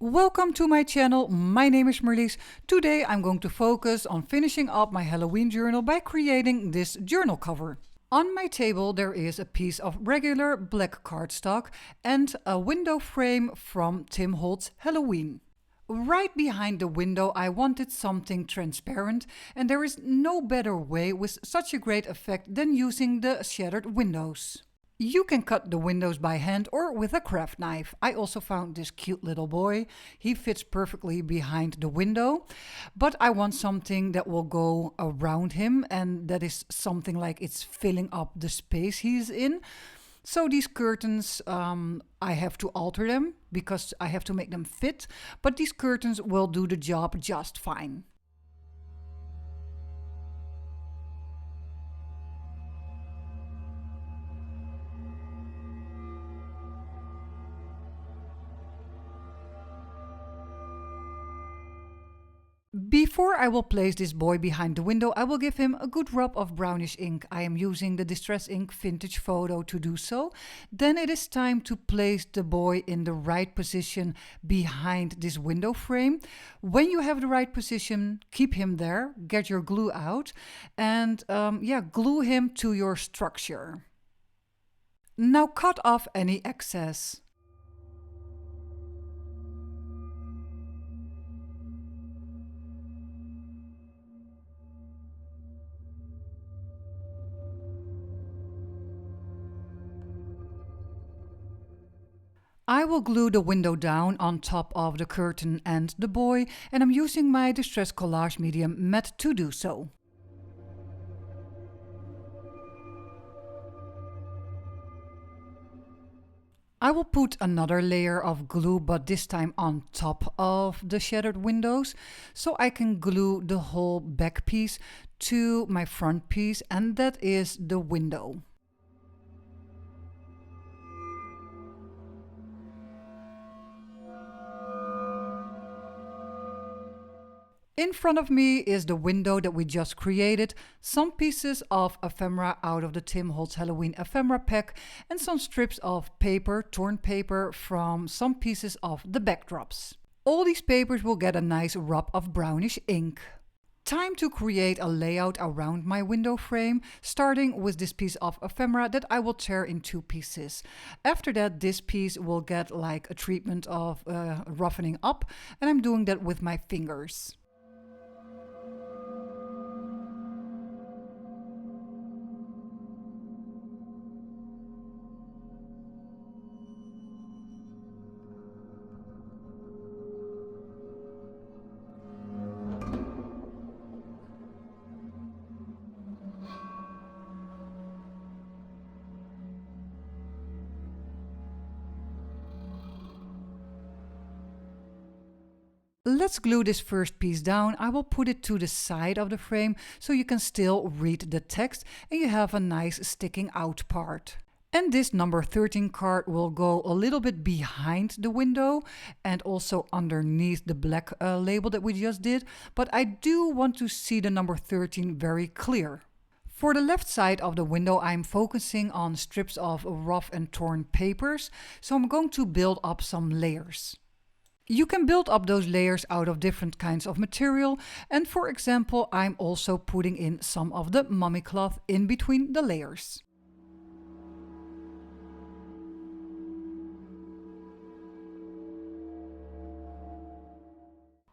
Welcome to my channel, my name is Marlies. Today I'm going to focus on finishing up my Halloween journal by creating this journal cover. On my table there is a piece of regular black cardstock and a window frame from Tim Holtz Halloween. Right behind the window I wanted something transparent, and there is no better way with such a great effect than using the shattered windows. You can cut the windows by hand or with a craft knife. I also found this cute little boy. He fits perfectly behind the window, but I want something that will go around him and that is something like it's filling up the space he's in. So these curtains, I have to alter them because I have to make them fit, but these curtains will do the job just fine. Before I will place this boy behind the window, I will give him a good rub of brownish ink. I am using the Distress Ink Vintage Photo to do so. Then it is time to place the boy in the right position behind this window frame. When you have the right position, keep him there, get your glue out, and glue him to your structure. Now cut off any excess. I will glue the window down on top of the curtain and the boy, and I'm using my Distress Collage medium matte to do so. I will put another layer of glue, but this time on top of the shattered windows, so I can glue the whole back piece to my front piece, and that is the window. In front of me is the window that we just created, some pieces of ephemera out of the Tim Holtz Halloween ephemera pack, and some strips of paper, torn paper from some pieces of the backdrops. All these papers will get a nice rub of brownish ink. Time to create a layout around my window frame, starting with this piece of ephemera that I will tear in two pieces. After that, this piece will get like a treatment of roughening up, and I'm doing that with my fingers. Let's glue this first piece down. I will put it to the side of the frame so you can still read the text and you have a nice sticking out part. And this number 13 card will go a little bit behind the window and also underneath the black label that we just did. But I do want to see the number 13 very clear. For the left side of the window, I'm focusing on strips of rough and torn papers. So I'm going to build up some layers. You can build up those layers out of different kinds of material, and for example, I'm also putting in some of the mummy cloth in between the layers.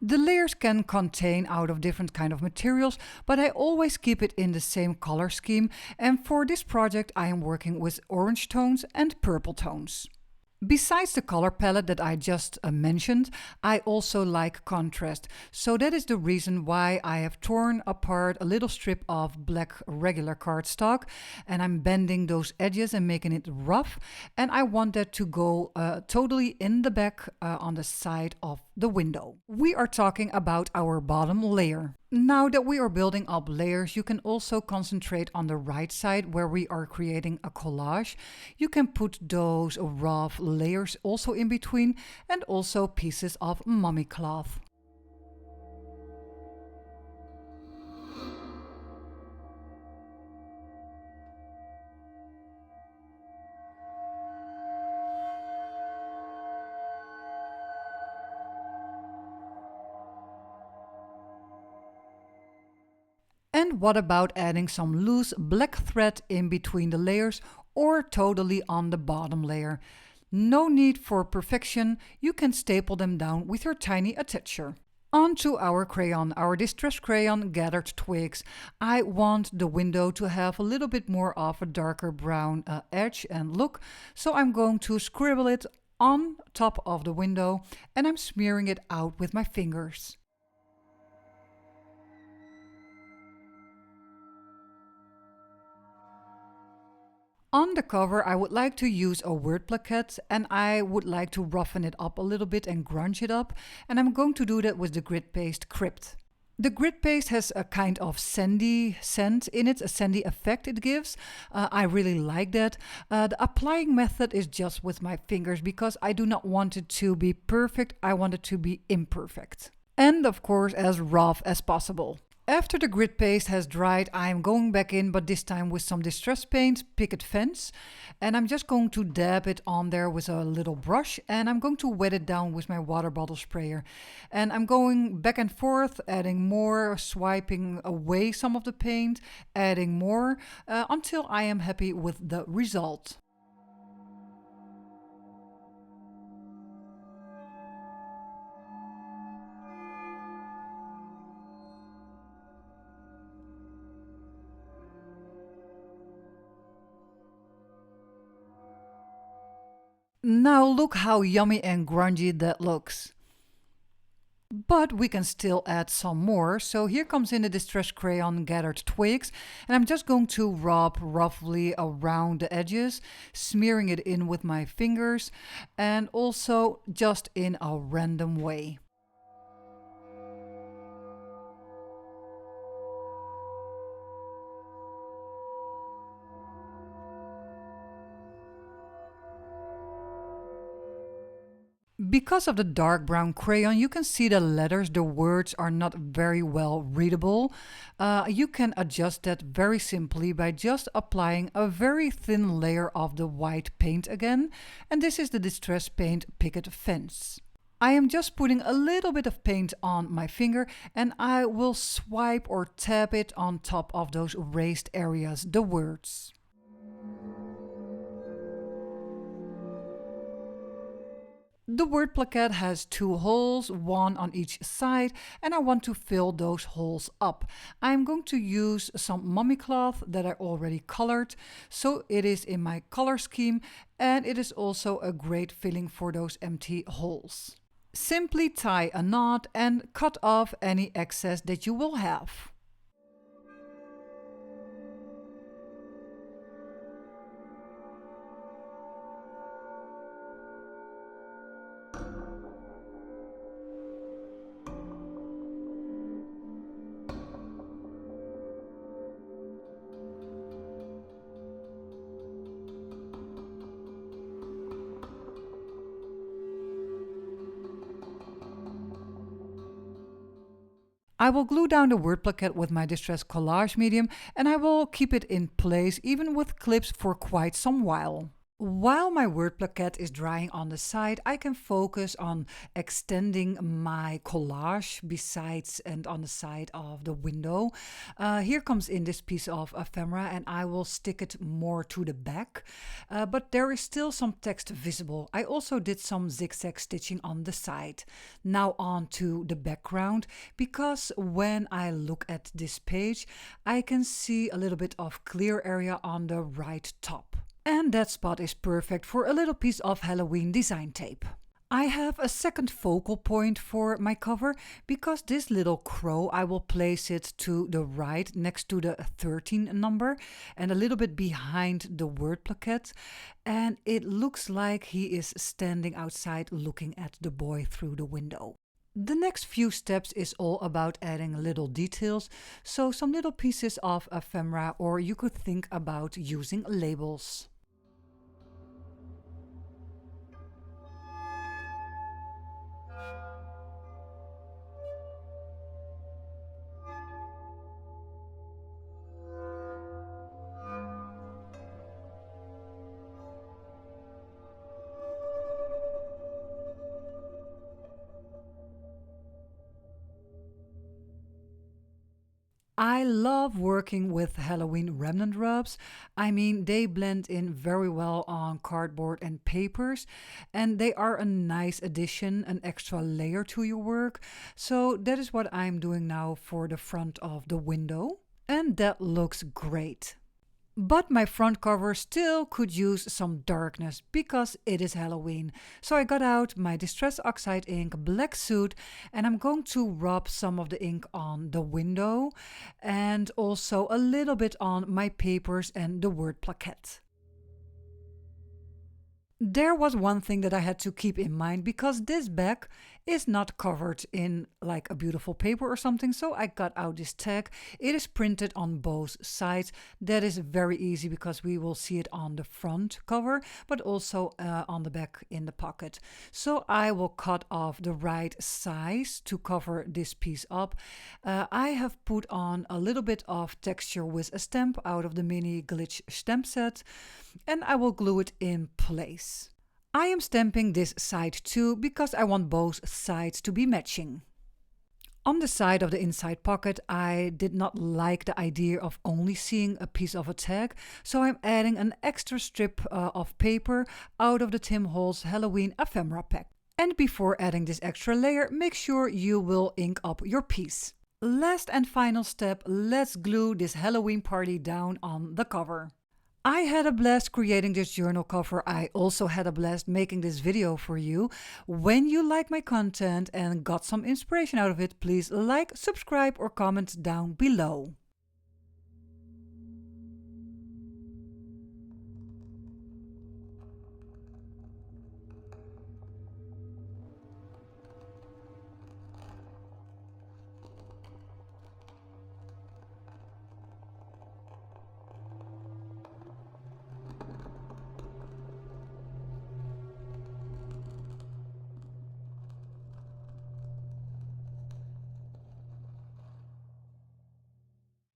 The layers can contain out of different kind of materials, but I always keep it in the same color scheme, and for this project I am working with orange tones and purple tones. Besides the color palette that I just mentioned, I also like contrast. So that is the reason why I have torn apart a little strip of black regular cardstock and I'm bending those edges and making it rough. And I want that to go totally in the back on the side of the window. We are talking about our bottom layer. Now that we are building up layers, you can also concentrate on the right side where we are creating a collage. You can put those rough layers also in between and also pieces of mummy cloth. And what about adding some loose black thread in between the layers or totally on the bottom layer? No need for perfection, you can staple them down with your tiny attacher. On to our crayon, our Distress Crayon Gathered Twigs. I want the window to have a little bit more of a darker brown edge and look, so I'm going to scribble it on top of the window and I'm smearing it out with my fingers. On the cover, I would like to use a word plaquette and I would like to roughen it up a little bit and grunge it up. And I'm going to do that with the grit paste Crypt. The grit paste has a kind of sandy scent in it, a sandy effect it gives. I really like that. The applying method is just with my fingers because I do not want it to be perfect, I want it to be imperfect. And of course as rough as possible. After the grit paste has dried, I'm going back in, but this time with some distress paint, Picket Fence. And I'm just going to dab it on there with a little brush and I'm going to wet it down with my water bottle sprayer. And I'm going back and forth, adding more, swiping away some of the paint, adding more, until I am happy with the result. Now look how yummy and grungy that looks. But we can still add some more, so here comes in the Distress Crayon Gathered Twigs, and I'm just going to rub roughly around the edges, smearing it in with my fingers, and also just in a random way. Because of the dark brown crayon, you can see the letters, the words are not very well readable. You can adjust that very simply by just applying a very thin layer of the white paint again. And this is the Distress Paint Picket Fence. I am just putting a little bit of paint on my finger and I will swipe or tap it on top of those raised areas, the words. The word plaquette has 2 holes, one on each side, and I want to fill those holes up. I'm going to use some mummy cloth that I already colored, so it is in my color scheme and it is also a great filling for those empty holes. Simply tie a knot and cut off any excess that you will have. I will glue down the word plaquette with my Distress Collage medium and I will keep it in place even with clips for quite some while. While my word plaquette is drying on the side, I can focus on extending my collage besides and on the side of the window. Here comes in this piece of ephemera and I will stick it more to the back, but there is still some text visible. I also did some zigzag stitching on the side. Now on to the background, because when I look at this page, I can see a little bit of clear area on the right top. And that spot is perfect for a little piece of Halloween design tape. I have a second focal point for my cover because this little crow, I will place it to the right next to the 13 number and a little bit behind the word plaquette. And it looks like he is standing outside looking at the boy through the window. The next few steps is all about adding little details, so some little pieces of ephemera, or you could think about using labels. I I love working with Halloween Remnant rubs. I mean, they blend in very well on cardboard and papers, and they are a nice addition, an extra layer to your work. So that is what I'm doing now for the front of the window, and that looks great. But my front cover still could use some darkness because it is Halloween. So I got out my Distress Oxide ink black Soot, and I'm going to rub some of the ink on the window and also a little bit on my papers and the word plaquette. There was one thing that I had to keep in mind because this bag is not covered in like a beautiful paper or something, so I got out this tag. It is printed on both sides. That is very easy because we will see it on the front cover, but also on the back in the pocket. So I will cut off the right size to cover this piece up. I have put on a little bit of texture with a stamp out of the mini glitch stamp set, and I will glue it in place. I am stamping this side too because I want both sides to be matching. On the side of the inside pocket, I did not like the idea of only seeing a piece of a tag, so I'm adding an extra strip of paper out of the Tim Holtz Halloween Ephemera pack. And before adding this extra layer, make sure you will ink up your piece. Last and final step, let's glue this Halloween party down on the cover. I had a blast creating this journal cover. I also had a blast making this video for you. When you like my content and got some inspiration out of it, please like, subscribe or comment down below.